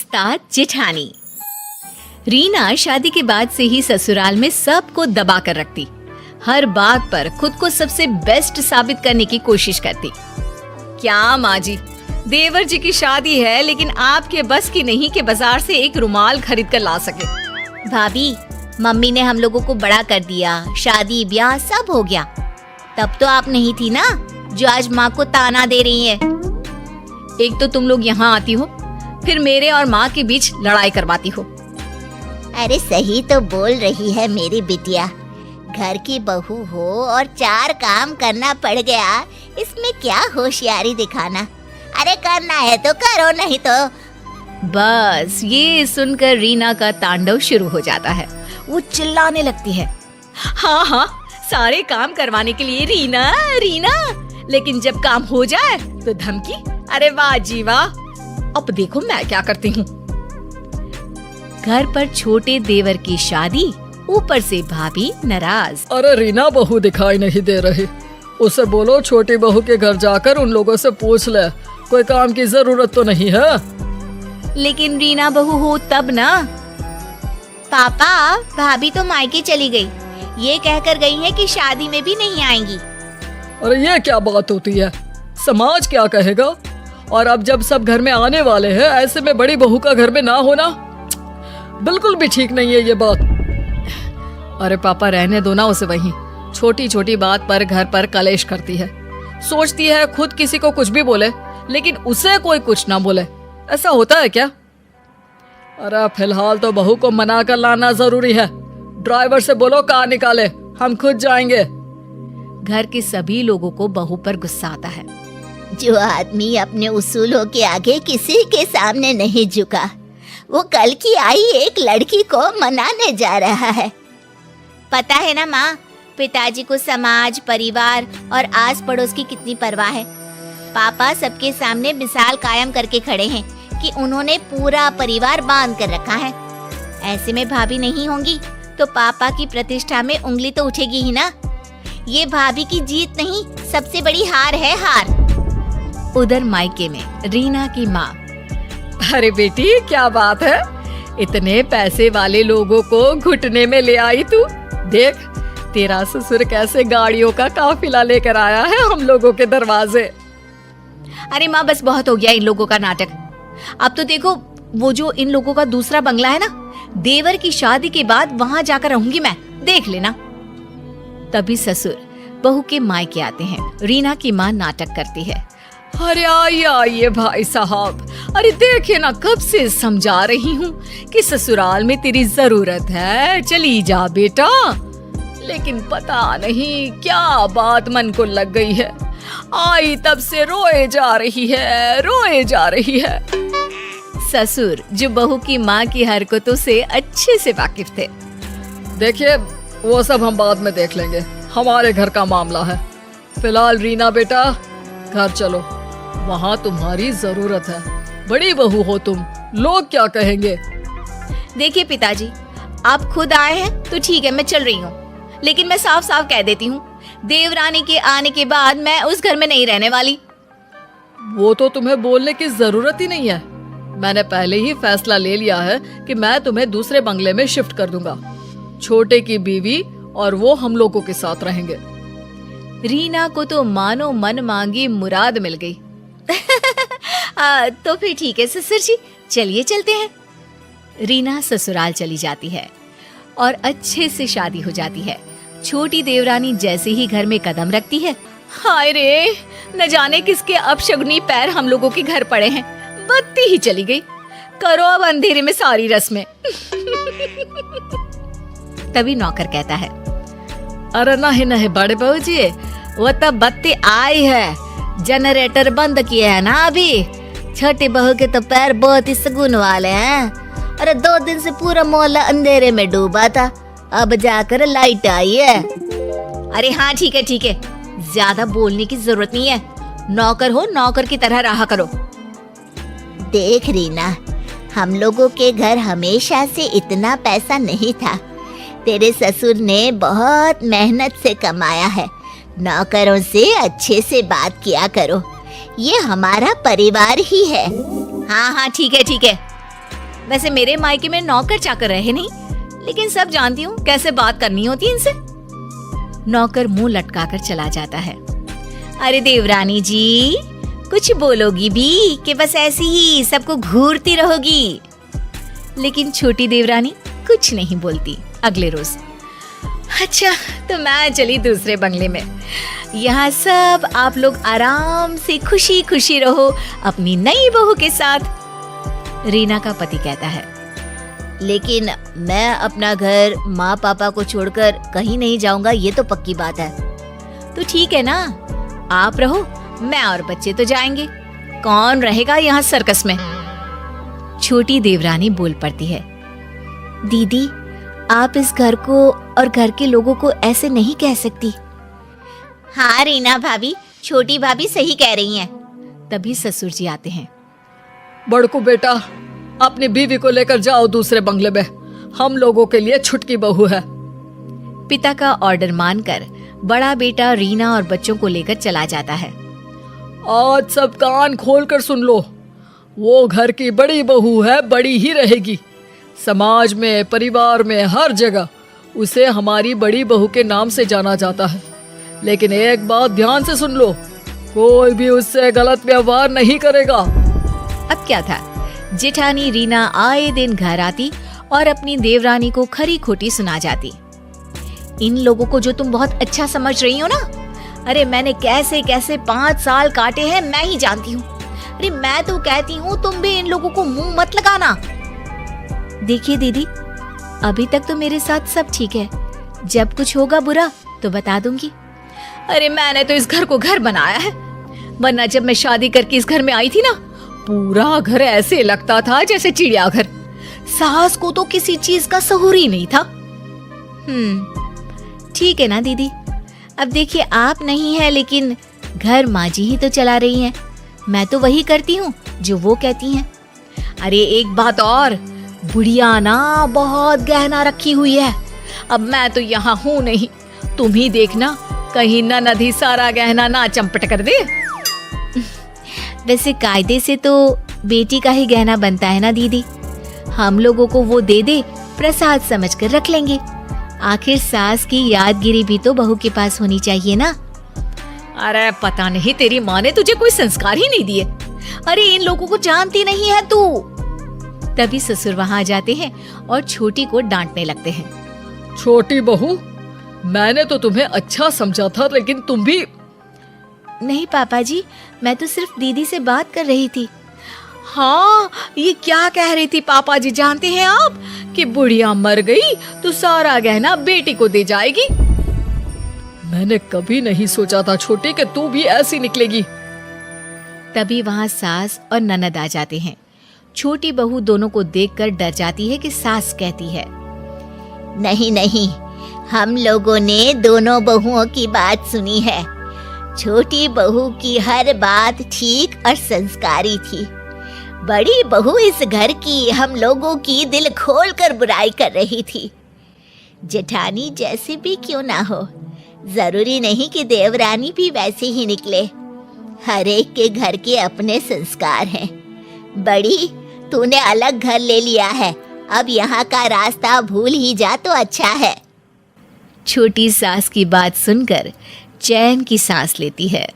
उस्ताद जेठानी। रीना शादी के बाद से ही ससुराल में सबको दबा कर रखती, हर बात पर खुद को सबसे बेस्ट साबित करने की कोशिश करती। क्या माँ जी, देवर जी की शादी है लेकिन आपके बस की नहीं कि बाजार से एक रुमाल खरीद कर ला सके। भाभी, मम्मी ने हम लोगों को बड़ा कर दिया, शादी ब्याह सब हो गया। तब तो आप नहीं थी ना जो आज माँ को ताना दे रही है। एक तो तुम लोग यहाँ आती हो, फिर मेरे और माँ के बीच लड़ाई करवाती हो। अरे सही तो बोल रही है मेरी बिटिया, घर की बहू हो और 4 काम करना पड़ गया, इसमें क्या होशियारी दिखाना। अरे करना है तो करो, नहीं तो। बस ये सुनकर रीना का तांडव शुरू हो जाता है। वो चिल्लाने लगती है, हाँ हाँ, सारे काम करवाने के लिए रीना रीना, लेकिन जब काम हो जाए तो धमकी। अरे वाह जी वाह, अब देखो मैं क्या करती हूँ। घर पर छोटे देवर की शादी, ऊपर से भाभी नाराज। अरे रीना बहू दिखाई नहीं दे रही, उसे बोलो छोटी बहू के घर जाकर उन लोगों से पूछ ले, कोई काम की जरूरत तो नहीं है। लेकिन रीना बहू हो तब ना। पापा, भाभी तो मायके चली गई, ये कहकर गई है कि शादी में भी नहीं आएंगी। अरे ये क्या बात होती है, समाज क्या कहेगा। और अब जब सब घर में आने वाले हैं, ऐसे में बड़ी बहू का घर में ना होना बिल्कुल भी ठीक नहीं है ये बात। अरे पापा रहने दो ना उसे, वहीं छोटी छोटी बात पर घर पर कलेश करती है। सोचती है खुद किसी को कुछ भी बोले लेकिन उसे कोई कुछ ना बोले। ऐसा होता है क्या? अरे फिलहाल तो बहू को मना कर लाना जरूरी है। ड्राइवर से बोलो कार निकाले, हम खुद जाएंगे। घर के सभी लोगों को बहू पर गुस्सा आता है। जो आदमी अपने उसूलों के आगे किसी के सामने नहीं झुका, वो कल की आई एक लड़की को मनाने जा रहा है। पता है ना माँ, पिताजी को समाज, परिवार और आस पड़ोस की कितनी परवाह है। पापा सबके सामने मिसाल कायम करके खड़े हैं कि उन्होंने पूरा परिवार बांध कर रखा है। ऐसे में भाभी नहीं होंगी तो पापा की प्रतिष्ठा में उंगली तो उठेगी ही ना। ये भाभी की जीत नहीं, सबसे बड़ी हार है, हार। उधर मायके में रीना की माँ, अरे बेटी क्या बात है, इतने पैसे वाले लोगों को घुटने में ले आई तू। देख तेरा ससुर कैसे गाड़ियों का काफिला लेकर आया है हम लोगों के दरवाजे। अरे माँ बस बहुत हो गया इन लोगों का नाटक। अब तो देखो वो जो इन लोगों का दूसरा बंगला है ना, देवर की शादी के बाद वहाँ जाकर रहूंगी मैं, देख लेना। तभी ससुर बहू के मायके आते हैं। रीना की माँ नाटक करती है, अरे आइए आइए भाई साहब, अरे देखे ना कब से समझा रही हूँ कि ससुराल में तेरी जरूरत है, चली जा बेटा। लेकिन पता नहीं क्या बात मन को लग गई है, आई तब से रोए जा रही है, रोए जा रही है। ससुर जो बहू की माँ की हरकतों से अच्छे से वाकिफ थे। देखिए वो सब हम बाद में देख लेंगे, हमारे घर का मामला है। फिलहाल रीना बेटा घर चलो, वहाँ तुम्हारी जरूरत है। बड़ी बहू हो तुम, लोग क्या कहेंगे। देखिए पिताजी, आप खुद आए हैं तो ठीक है, मैं चल रही हूँ, लेकिन मैं साफ साफ कह देती हूँ, देवरानी के आने के बाद मैं उस घर में नहीं रहने वाली। वो तो तुम्हें बोलने की जरूरत ही नहीं है, मैंने पहले ही फैसला ले लिया है कि मैं तुम्हें दूसरे बंगले में शिफ्ट कर दूंगा। छोटे की बीवी और वो हम लोगों के साथ रहेंगे। रीना को तो मानो मन मांगी मुराद मिल गई। तो फिर ठीक है ससुर जी, चलिए चलते हैं। रीना ससुराल चली जाती है और अच्छे से शादी हो जाती है। छोटी देवरानी जैसे ही घर में कदम रखती है, हाय रे, न जाने किसके अपशगुनी पैर हम लोगों के घर पड़े हैं। बत्ती ही चली गई, करो अब अंधेरे में सारी रस्में। तभी नौकर कहता है, अरे नहीं नहीं बड़े बहू जी, वो तो बत्ती आई है, जनरेटर बंद किए है ना अभी। छोटी बहू के तो पैर बहुत ही सगुन वाले हैं। अरे 2 दिन से पूरा मोहल्ला अंधेरे में डूबा था, अब जाकर लाइट आई है। अरे हाँ ठीक है ठीक है, ज्यादा बोलने की जरूरत नहीं है, नौकर हो नौकर की तरह रहा करो। देख रीना, हम लोगों के घर हमेशा से इतना पैसा नहीं था, तेरे ससुर ने बहुत मेहनत से कमाया है। नौकरों से अच्छे से बात किया करो, ये हमारा परिवार ही है। हाँ हाँ ठीक है ठीक है। वैसे मेरे मायके में नौकर चाकर रहे नहीं, लेकिन सब जानती हूँ कैसे बात करनी होती है इनसे। नौकर मुंह लटकाकर चला जाता है। अरे देवरानी जी, कुछ बोलोगी भी कि बस ऐसी ही सबको घूरती रहोगी? लेकिन छोटी देवरानी कुछ नहीं बोलती। अगले रोज, अच्छा तो मैं चली दूसरे बंगले में। यहाँ सब आप लोग आराम से खुशी खुशी रहो अपनी नई बहू के साथ। रीना का पति कहता है, लेकिन मैं अपना घर माँ पापा को छोड़कर कहीं नहीं जाऊंगा, ये तो पक्की बात है। तो ठीक है ना, आप रहो, मैं और बच्चे तो जाएंगे। कौन रहेगा यहाँ सर्कस में? छोटी देवरानी बोल पड़ती है, दीदी आप इस घर को और घर के लोगों को ऐसे नहीं कह सकती। हाँ रीना भाभी, छोटी भाभी सही कह रही हैं। तभी ससुर जी आते हैं। बड़कू बेटा, अपनी बीवी को लेकर जाओ दूसरे बंगले में, हम लोगों के लिए छुटकी बहू है। पिता का ऑर्डर मानकर बड़ा बेटा रीना और बच्चों को लेकर चला जाता है। आज सब कान खोलकर सुन लो, वो घर की बड़ी बहू है, बड़ी ही रहेगी। समाज में, परिवार में, हर जगह उसे हमारी बड़ी बहू के नाम से जाना जाता है। लेकिन एक बात ध्यान से सुन लो, कोई भी उससे गलत व्यवहार नहीं करेगा। अब क्या था, जेठानी रीना आए दिन घर आती और अपनी देवरानी को खरी खोटी सुना जाती। इन लोगों को जो तुम बहुत अच्छा समझ रही हो ना, अरे मैंने कैसे कैसे 5 साल काटे हैं मैं ही जानती हूँ। अरे मैं तो कहती हूँ तुम भी इन लोगों को मुंह मत लगाना। देखिए दीदी, अभी तक तो मेरे साथ सब ठीक है, जब कुछ होगा बुरा तो बता दूंगी। अरे मैंने तो इस घर को घर बनाया है, वरना जब मैं शादी करके इस घर में आई थी ना, पूरा घर ऐसे लगता था जैसे चिड़ियाघर। सास को तो किसी चीज का सहूर ही नहीं था। ठीक है ना दीदी, अब देखिए आप नहीं है, लेकिन घर माँ जी ही तो चला रही हैं। मैं तो वही करती हूँ जो वो कहती हैं। अरे एक बात और, बुढ़िया ना बहुत गहना रखी हुई है। अब मैं तो यहाँ हूँ नहीं, तुम ही देखना कहीं ननद ही सारा गहना ना चंपट कर दे। वैसे कायदे से तो बेटी का ही गहना बनता है ना दीदी, हम लोगों को वो दे दे, प्रसाद समझकर रख लेंगे। आखिर सास की यादगिरी भी तो बहू के पास होनी चाहिए ना। अरे पता नहीं तेरी माँ ने तुझे कोई संस्कार ही नहीं दिए। अरे इन लोगों को जानती नहीं है तू। तभी ससुर वहां आ जाते हैं और छोटी को डांटने लगते हैं। छोटी बहू, मैंने तो तुम्हें अच्छा समझा था, लेकिन तुम भी। नहीं पापा जी, मैं तो सिर्फ दीदी से बात कर रही थी। हाँ, ये क्या कह रही थी पापा जी जानते हैं आप, कि बुढ़िया मर गई तो सारा गहना बेटी को दे जाएगी। मैंने कभी नहीं सोचा था छोटी कि तू भी ऐसी निकलेगी। तभी वहाँ सास और ननद आ जाते हैं। छोटी बहू दोनों को देखकर डर जाती है कि सास कहती है, नहीं नहीं, हम लोगों ने दोनों बहुओं की बात सुनी है। छोटी बहू की हर बात ठीक और संस्कारी थी। बड़ी बहू इस घर की हम लोगों की दिल खोल कर बुराई कर रही थी। जेठानी जैसे भी क्यों ना हो, जरूरी नहीं कि देवरानी भी वैसे ही निकले। हर एक के घर के अपने संस्कार हैं। बड़ी, तूने अलग घर ले लिया है, अब यहाँ का रास्ता भूल ही जा तो अच्छा है। छोटी सास की बात सुनकर चैन की सांस लेती है।